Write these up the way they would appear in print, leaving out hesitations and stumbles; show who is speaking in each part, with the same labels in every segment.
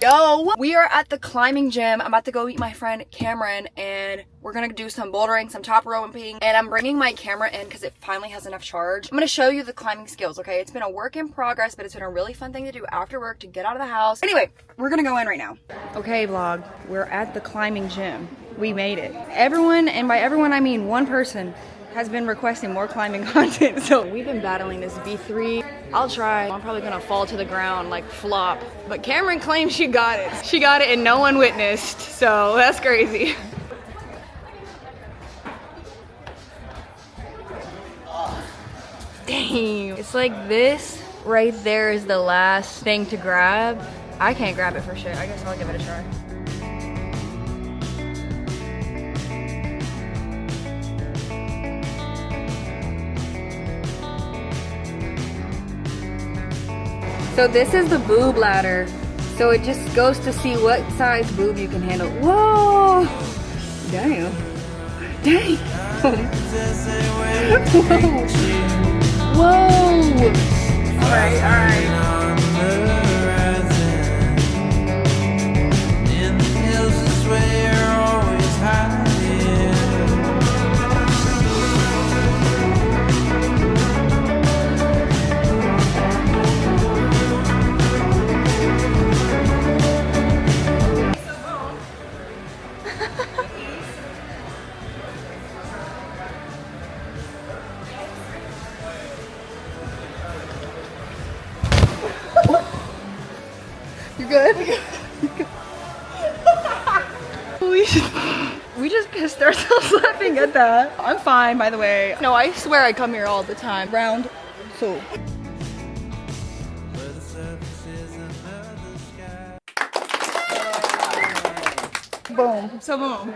Speaker 1: Yo, we are at the climbing gym. I'm about to go meet my friend Cameron and we're gonna do some bouldering, some top roping, and I'm bringing my camera in because it finally has enough charge. I'm gonna show you the climbing skills, okay? It's been a work in progress, but it's been a really fun thing to do after work to get out of the house. Anyway, we're gonna go in right now. Okay, vlog, we're at the climbing gym. We made it. Everyone, and by everyone I mean one person, has been requesting more climbing content. So we've been battling this V3. I'll try. I'm probably gonna fall to the ground, like flop. But Cameron claims she got it. She got it and no one witnessed. So that's crazy. Dang. It's like this right there is the last thing to grab. I can't grab it for shit. I guess I'll give it a try. So this is the boob ladder. So it just goes to see what size boob you can handle. Whoa! Damn. Dang. Whoa. Whoa. Alright, alright. You good? We just pissed ourselves laughing at that. I'm fine, by the way. No, I swear I come here all the time. Round two. Boom. So boom.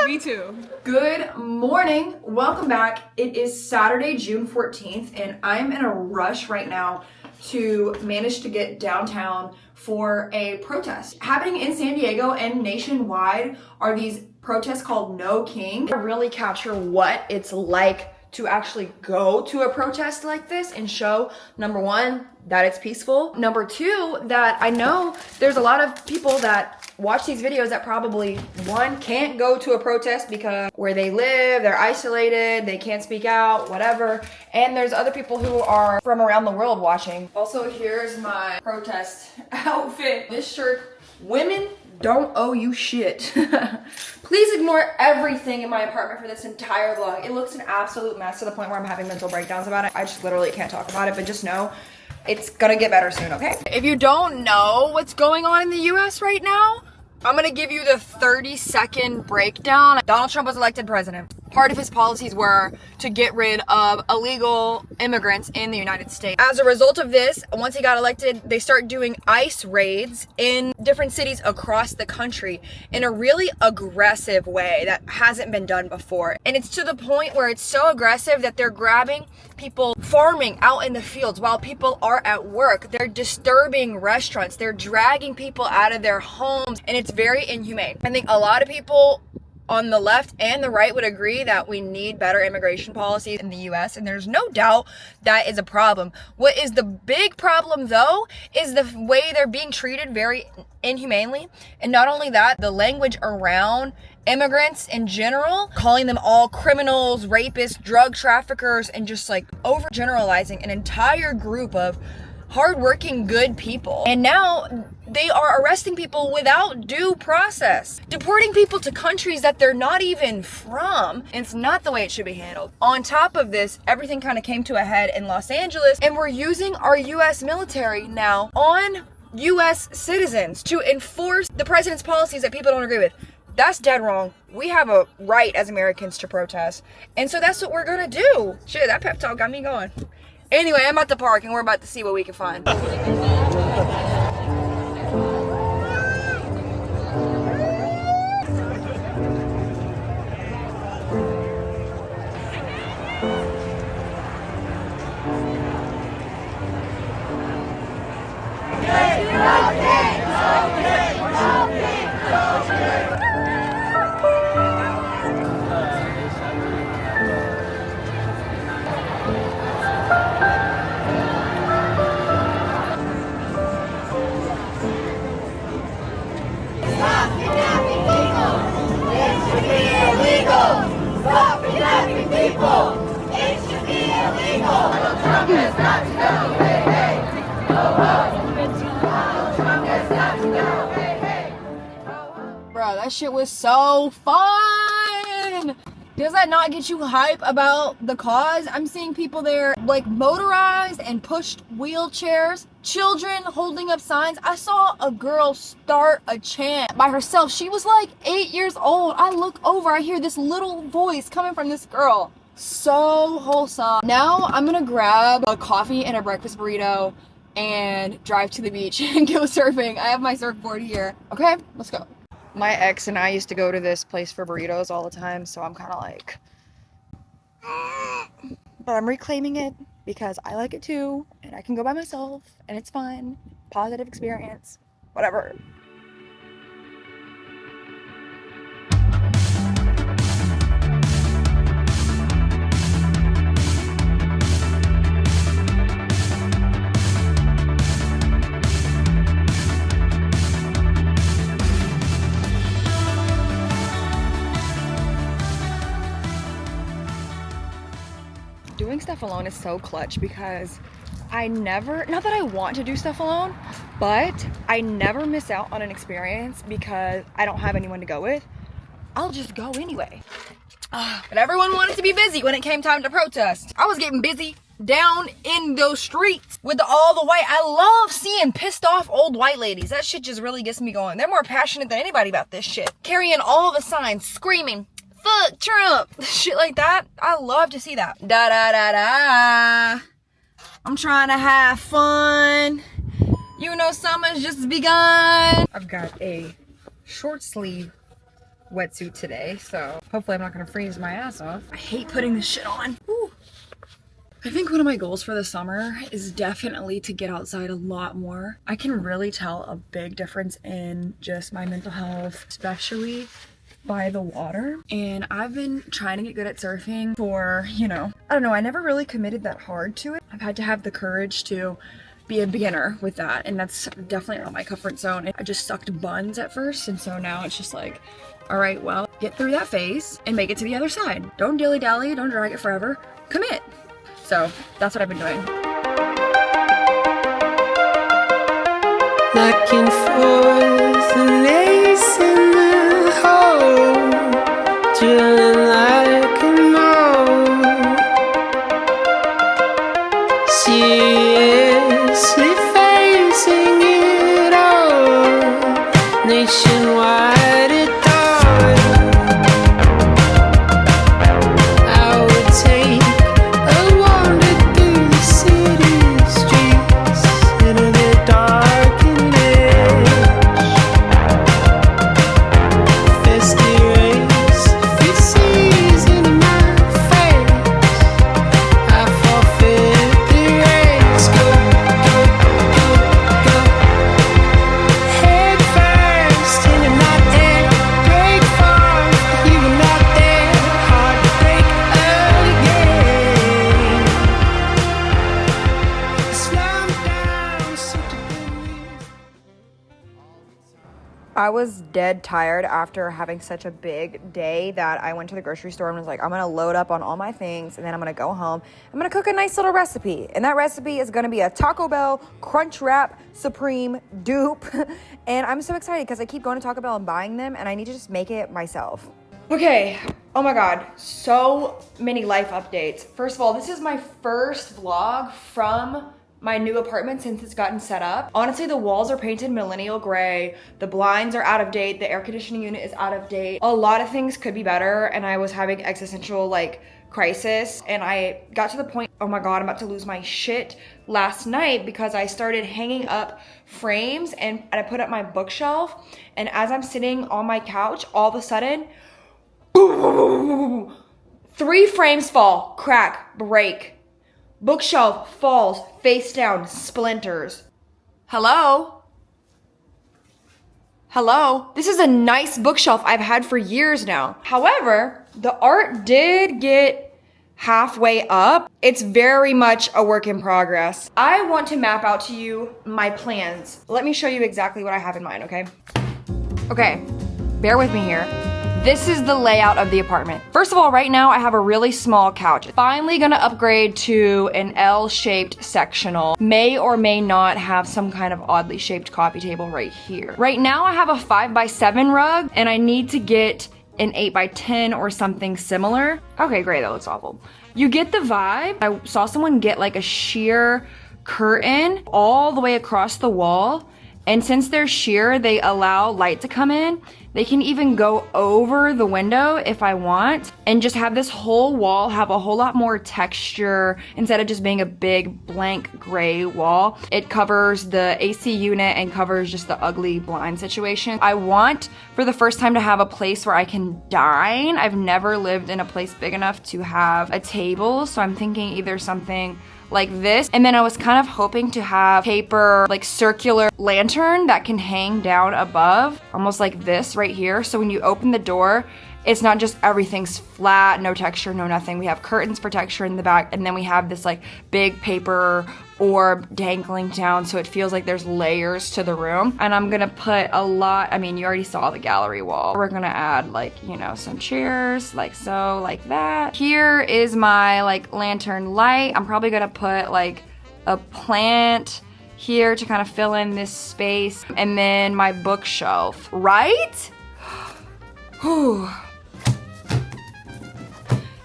Speaker 1: Me too. Good morning. Welcome back. It is Saturday, June 14th, and I'm in a rush right now to manage to get downtown for a protest. Happening in San Diego and nationwide are these protests called No King. I really capture what it's like to actually go to a protest like this and show, number one, that it's peaceful. Number two, that I know there's a lot of people that watch these videos that probably, one, can't go to a protest because where they live, they're isolated, they can't speak out, whatever. And there's other people who are from around the world watching. Also, here's my protest outfit. This shirt, women don't owe you shit. Please ignore everything in my apartment for this entire vlog. It looks an absolute mess to the point where I'm having mental breakdowns about it. I just literally can't talk about it, but just know it's gonna get better soon, okay? If you don't know what's going on in the US right now, I'm gonna give you the 30-second breakdown. Donald Trump was elected president. Part of his policies were to get rid of illegal immigrants in the United States. As a result of this, once he got elected, they start doing ICE raids in different cities across the country in a really aggressive way that hasn't been done before. And it's to the point where it's so aggressive that they're grabbing people farming out in the fields while people are at work. They're disturbing restaurants. They're dragging people out of their homes, and it's very inhumane. I think a lot of people on the left and the right would agree that we need better immigration policies in the US, and there's no doubt that is a problem. What is the big problem though is the way they're being treated very inhumanely. And not only that, the language around immigrants in general, calling them all criminals, rapists, drug traffickers, and just like overgeneralizing an entire group of hardworking, good people. And now they are arresting people without due process, deporting people to countries that they're not even from. It's not the way it should be handled. On top of this, everything kind of came to a head in Los Angeles, and we're using our US military now on US citizens to enforce the president's policies that people don't agree with. That's dead wrong. We have a right as Americans to protest. And so that's what we're gonna do. Shit, that pep talk got me going. Anyway, I'm at the park and we're about to see what we can find. Bro, that shit was so fun. Does that not get you hype about the cause? I'm seeing people there like motorized and pushed wheelchairs, children holding up signs. I saw a girl start a chant by herself. She was like 8 years old. I look over, I hear this little voice coming from this girl. So wholesome. Now I'm gonna grab a coffee and a breakfast burrito and drive to the beach and go surfing. I have my surfboard here. Okay, let's go. My ex and I used to go to this place for burritos all the time, so I'm kind of like, but I'm reclaiming it because I like it too, and I can go by myself, and it's fun, positive experience, whatever. Doing stuff alone is so clutch because I never, not that I want to do stuff alone, but I never miss out on an experience because I don't have anyone to go with. I'll just go anyway. But everyone wanted to be busy when it came time to protest. I was getting busy down in those streets with all the white. I love seeing pissed off old white ladies. That shit just really gets me going. They're more passionate than anybody about this shit. Carrying all the signs, screaming, "Fuck Trump," shit like that. I love to see that. Da da da da. I'm trying to have fun. You know, summer's just begun. I've got a short sleeve wetsuit today, so hopefully I'm not gonna freeze my ass off. I hate putting this shit on. Whew. I think one of my goals for the summer is definitely to get outside a lot more. I can really tell a big difference in just my mental health, especially by the water. And I've been trying to get good at surfing for, you know, I don't know, I never really committed that hard to it. I've had to have the courage to be a beginner with that, and that's definitely not my comfort zone. I just sucked buns at first, and so now it's just like, all right, well, get through that phase and make it to the other side. Don't dilly-dally, don't drag it forever, commit. So that's what I've been doing.
Speaker 2: Back and forth, the lace in the hole, drilling like a mole. Seriously facing it all, nationwide at dawn. I would take a wander through the city streets into the dark and
Speaker 1: I was dead tired after having such a big day that I went to the grocery store and was like, I'm gonna load up on all my things, and then I'm gonna go home. I'm gonna cook a nice little recipe, and that recipe is gonna be a Taco Bell crunchwrap supreme dupe. And I'm so excited because I keep going to Taco Bell and buying them, and I need to just make it myself. Okay, oh my God, so many life updates. First of all, this is my first vlog from my new apartment since it's gotten set up. Honestly, the walls are painted millennial gray. The blinds are out of date. The air conditioning unit is out of date. A lot of things could be better, and I was having existential crisis, and I got to the point, oh my God, I'm about to lose my shit last night because I started hanging up frames and I put up my bookshelf, and as I'm sitting on my couch, all of a sudden, boom, 3 frames fall, crack, break. Bookshelf falls, face down, splinters. Hello? Hello? This is a nice bookshelf I've had for years now. However, the art did get halfway up. It's very much a work in progress. I want to map out to you my plans. Let me show you exactly what I have in mind, okay? Okay, bear with me here. This is the layout of the apartment. First of all, right now I have a really small couch. Finally gonna upgrade to an L-shaped sectional. May or may not have some kind of oddly shaped coffee table right here. Right now I have a 5x7 rug and I need to get an 8x10 or something similar. Okay, great, that looks awful. You get the vibe. I saw someone get like a sheer curtain all the way across the wall. And since they're sheer, they allow light to come in. They can even go over the window if I want and just have this whole wall have a whole lot more texture instead of just being a big blank gray wall. It covers the AC unit and covers just the ugly blind situation. I want for the first time to have a place where I can dine. I've never lived in a place big enough to have a table, so I'm thinking either something like this. And then I was kind of hoping to have paper, like circular lantern that can hang down above, almost like this right here. So when you open the door, it's not just everything's flat, no texture, no nothing. We have curtains for texture in the back, and then we have this like big paper orb dangling down, so it feels like there's layers to the room. And I'm gonna put a lot, I mean, you already saw the gallery wall. We're gonna add like, you know, some chairs, like so, like that. Here is my like lantern light. I'm probably gonna put like a plant here to kind of fill in this space. And then my bookshelf, right? Whew.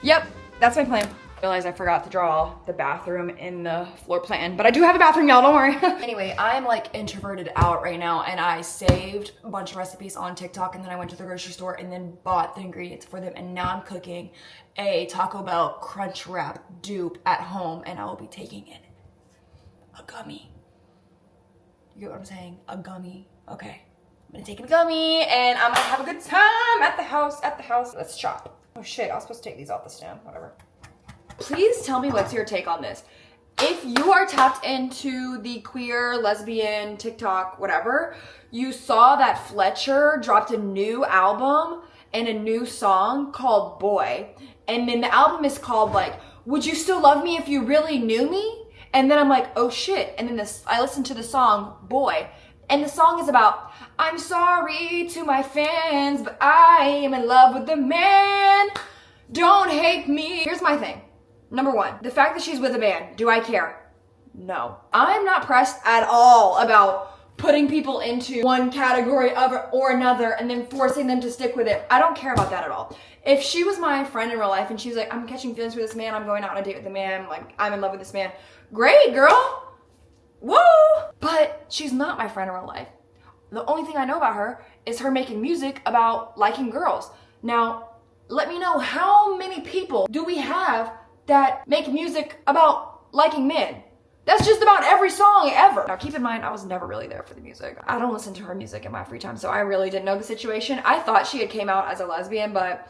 Speaker 1: Yep, that's my plan. I realized I forgot to draw the bathroom in the floor plan, but I do have a bathroom, y'all, don't worry. Anyway, I'm like introverted out right now, and I saved a bunch of recipes on TikTok, and then I went to the grocery store and then bought the ingredients for them, and now I'm cooking a Taco Bell crunch wrap dupe at home, and I will be taking in a gummy. You get what I'm saying? A gummy. Okay. I'm gonna take a gummy, and I'm gonna have a good time at the house, Let's chop. Oh shit, I was supposed to take these off the stand, whatever. Please tell me what's your take on this. If you are tapped into the queer, lesbian, TikTok, whatever, you saw that Fletcher dropped a new album and a new song called Boy. And then the album is called like, Would You Still Love Me If You Really Knew Me? And then I'm like, oh shit. And then I listened to the song Boy. And the song is about, I'm sorry to my fans, but I am in love with the man. Don't hate me. Here's my thing. Number one, the fact that she's with a man, do I care? No. I'm not pressed at all about putting people into one category or another and then forcing them to stick with it. I don't care about that at all. If she was my friend in real life and she was like, I'm catching feelings for this man, I'm going out on a date with the man, like I'm in love with this man, great, girl. Woo! But she's not my friend in real life. The only thing I know about her is her making music about liking girls. Now, let me know, how many people do we have that make music about liking men? That's just about every song ever. Now keep in mind, I was never really there for the music. I don't listen to her music in my free time, so I really didn't know the situation. I thought she had came out as a lesbian, but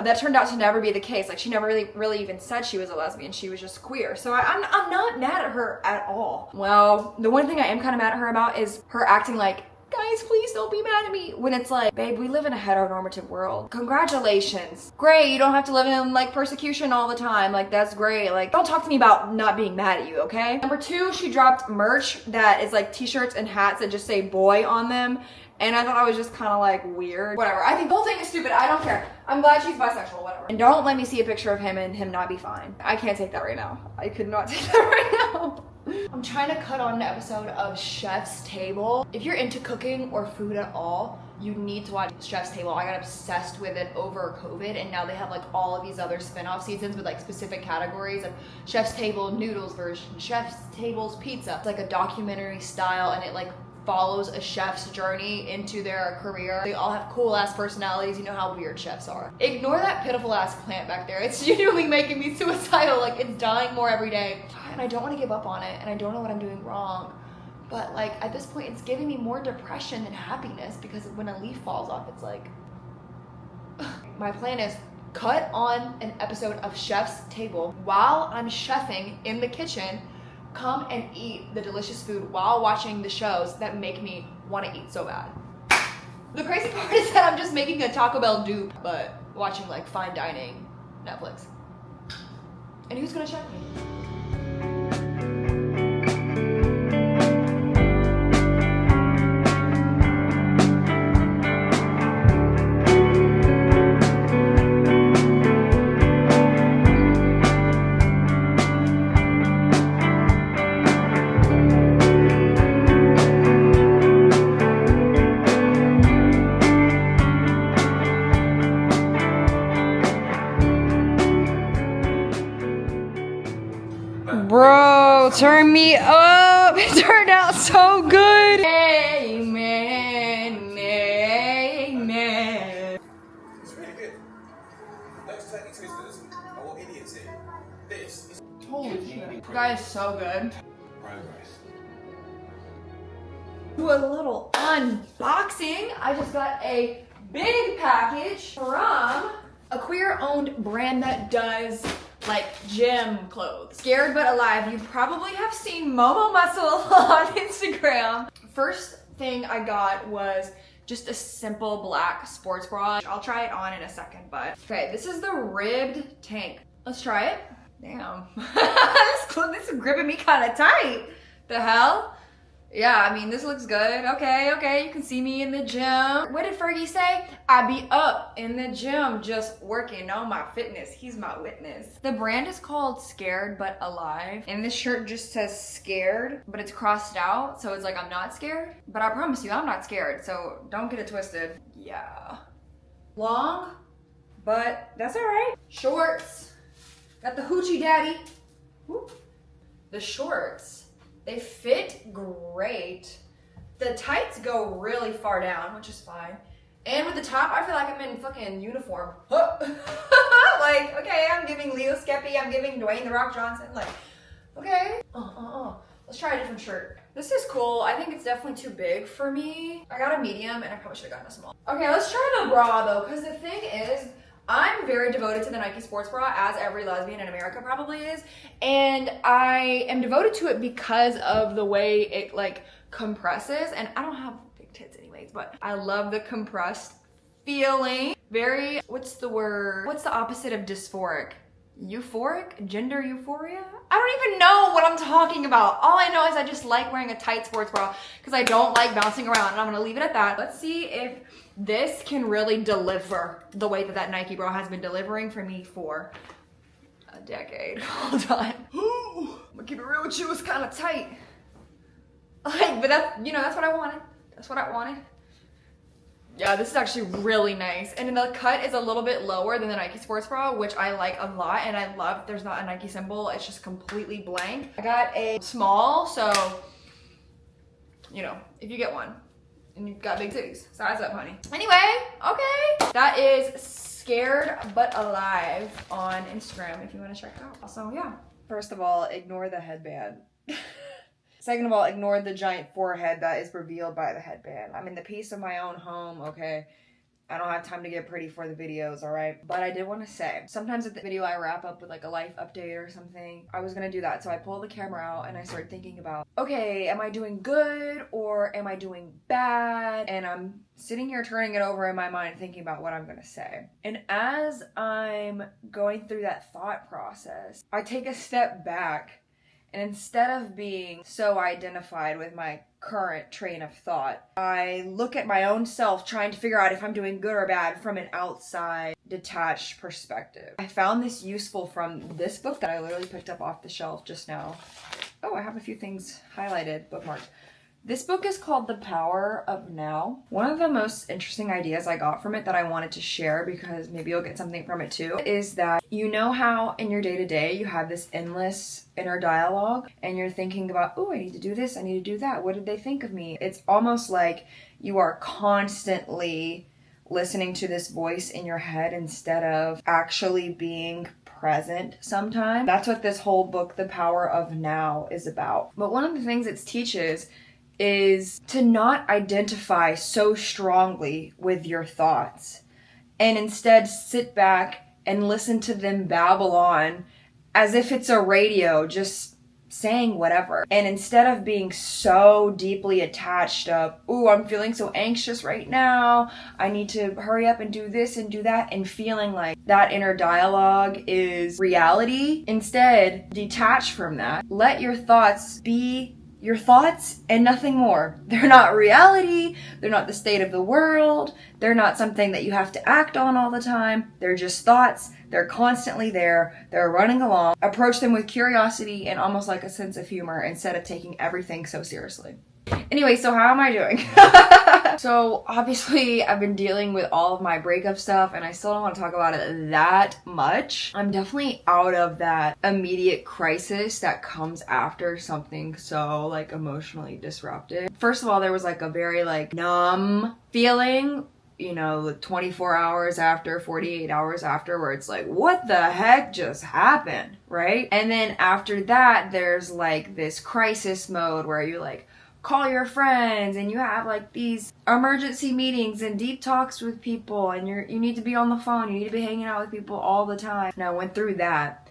Speaker 1: that turned out to never be the case. Like she never really even said she was a lesbian. She was just queer. So I'm not mad at her at all. Well, the one thing I am kind of mad at her about is her acting like, guys, please don't be mad at me. When it's like, babe, we live in a heteronormative world. Congratulations. Great, you don't have to live in like persecution all the time. Like that's great. Like don't talk to me about not being mad at you, okay? Number two, she dropped merch that is like t-shirts and hats that just say boy on them. And I thought I was just kind of like weird. Whatever, I think the whole thing is stupid. I don't care. I'm glad she's bisexual, whatever. And don't let me see a picture of him and him not be fine. I can't take that right now. I could not take that right now. I'm trying to cut on an episode of Chef's Table. If you're into cooking or food at all, you need to watch Chef's Table. I got obsessed with it over COVID, and now they have like all of these other spin-off seasons with like specific categories of Chef's Table noodles version, Chef's Table's pizza. It's like a documentary style, and it like follows a chef's journey into their career. They all have cool ass personalities. You know how weird chefs are. Ignore that pitiful ass plant back there. It's genuinely making me suicidal. Like it's dying more every day. And I don't want to give up on it, and I don't know what I'm doing wrong. But like at this point, it's giving me more depression than happiness, because when a leaf falls off, it's like, my plan is cut on an episode of Chef's Table while I'm chefing in the kitchen. Come and eat the delicious food while watching the shows that make me want to eat so bad. The crazy part is that I'm just making a Taco Bell dupe, but watching like fine dining Netflix. And who's gonna check me? Turn me up. It turned out so good. Amen. Amen.
Speaker 3: It's really good. Those turkey twisters are what idiots eat. This is
Speaker 1: Holy shit. That is so good.
Speaker 3: progress.
Speaker 1: Do a little unboxing. I just got a big package from a queer-owned brand that does like gym clothes. Scared but Alive. You probably have seen Momo Muscle on Instagram. First thing I got was just a simple black sports bra. I'll try it on in a second, but okay, this is the ribbed tank. Let's try it. Damn. This is gripping me kind of tight. The hell? Yeah, I mean, this looks good. Okay, you can see me in the gym. What did Fergie say? I be up in the gym just working on my fitness. He's my witness. The brand is called Scared But Alive. And this shirt just says scared, but it's crossed out. So it's like, I'm not scared. But I promise you, I'm not scared. So don't get it twisted. Yeah. Long, but that's all right. Shorts. Got the hoochie daddy. Whoop. The shorts. They fit great. The tights go really far down, which is fine. And with the top, I feel like I'm in fucking uniform. Like, okay, I'm giving Leo Skeppy, I'm giving Dwayne The Rock Johnson. Like, okay. Let's try a different shirt. This is cool. I think it's definitely too big for me. I got a medium and I probably should have gotten a small. Okay, let's try the bra though, because the thing is, I'm very devoted to the Nike sports bra, as every lesbian in America probably is. And I am devoted to it because of the way it like compresses. And I don't have big tits anyways, but I love the compressed feeling. Very, what's the word? What's the opposite of dysphoric? Euphoric? Gender euphoria? I don't even know what I'm talking about. All I know is I just like wearing a tight sports bra because I don't like bouncing around, and I'm gonna leave it at that. Let's see if this can really deliver the way that Nike bra has been delivering for me for a decade. Hold on. I'm gonna keep it real with you, it's kind of tight. Like, but that's, you know, that's what I wanted. That's what I wanted. Yeah, this is actually really nice. And the cut is a little bit lower than the Nike sports bra, which I like a lot. And I love, there's not a Nike symbol. It's just completely blank. I got a small, so, you know, if you get one and you've got big titties, size up, honey. Anyway, okay. That is Scared But Alive on Instagram if you want to check it out. So, yeah. First of all, ignore the headband. Second of all, ignore the giant forehead that is revealed by the headband. I'm in the peace of my own home, okay? I don't have time to get pretty for the videos, all right? But I did want to say, sometimes at the video I wrap up with like a life update or something. I was gonna do that, so I pulled the camera out and I started thinking about, okay, am I doing good or am I doing bad? And I'm sitting here turning it over in my mind thinking about what I'm gonna say. And as I'm going through that thought process, I take a step back. And instead of being so identified with my current train of thought, I look at my own self trying to figure out if I'm doing good or bad from an outside, detached perspective. I found this useful from this book that I literally picked up off the shelf just now. Oh, I have a few things highlighted, bookmarked. This book is called The Power of Now. One of the most interesting ideas I got from it that I wanted to share, because maybe you'll get something from it too, is that you know how in your day-to-day you have this endless inner dialogue and you're thinking about, oh, I need to do this, I need to do that. What did they think of me? It's almost like you are constantly listening to this voice in your head instead of actually being present sometimes. That's what this whole book, The Power of Now, is about. But one of the things it teaches is to not identify so strongly with your thoughts and instead sit back and listen to them babble on as if it's a radio just saying whatever. And instead of being so deeply attached of, ooh, I'm feeling so anxious right now, I need to hurry up and do this and do that, and feeling like that inner dialogue is reality, instead detach from that. Let your thoughts be your thoughts and nothing more. They're not reality. They're not the state of the world. They're not something that you have to act on all the time. They're just thoughts. They're constantly there. They're running along. Approach them with curiosity and almost like a sense of humor instead of taking everything so seriously. Anyway, so how am I doing? So obviously I've been dealing with all of my breakup stuff and I still don't want to talk about it that much. I'm definitely out of that immediate crisis that comes after something so like emotionally disruptive. First of all, there was like a very like numb feeling, you know, 24 hours after, 48 hours after, where it's like, what the heck just happened, right? And then after that, there's like this crisis mode where you like call your friends and you have like these emergency meetings and deep talks with people, and you need to be on the phone, you need to be hanging out with people all the time. And I went through that.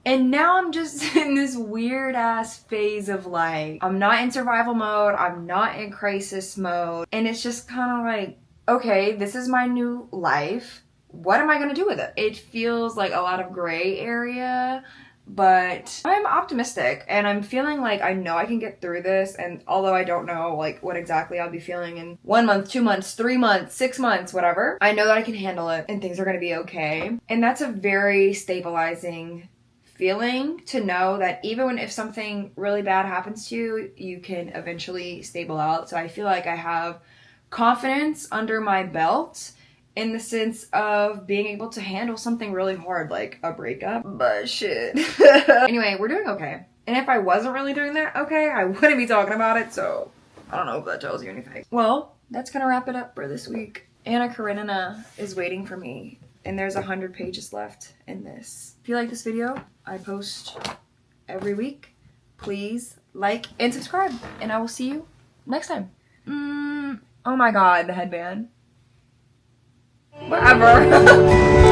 Speaker 1: And now I'm just in this weird ass phase of like, I'm not in survival mode, I'm not in crisis mode, and it's just kind of like, okay, this is my new life. What am I gonna do with it? It feels like a lot of gray area, but I'm optimistic and I'm feeling like I know I can get through this. And although I don't know like what exactly I'll be feeling in 1 month, 2 months, 3 months, 6 months, whatever, I know that I can handle it and things are gonna be okay. And that's a very stabilizing feeling, to know that even when if something really bad happens to you, you can eventually stable out. So I feel like I have confidence under my belt in the sense of being able to handle something really hard like a breakup. But shit. Anyway, we're doing okay. And if I wasn't really doing that okay, I wouldn't be talking about it, so I don't know if that tells you anything. Well, that's gonna wrap it up for this week. Anna Karenina is waiting for me, and there's 100 pages left in this. If you like this video, I post every week. Please like and subscribe, and I will see you next time. Oh my god, the headband. Whatever.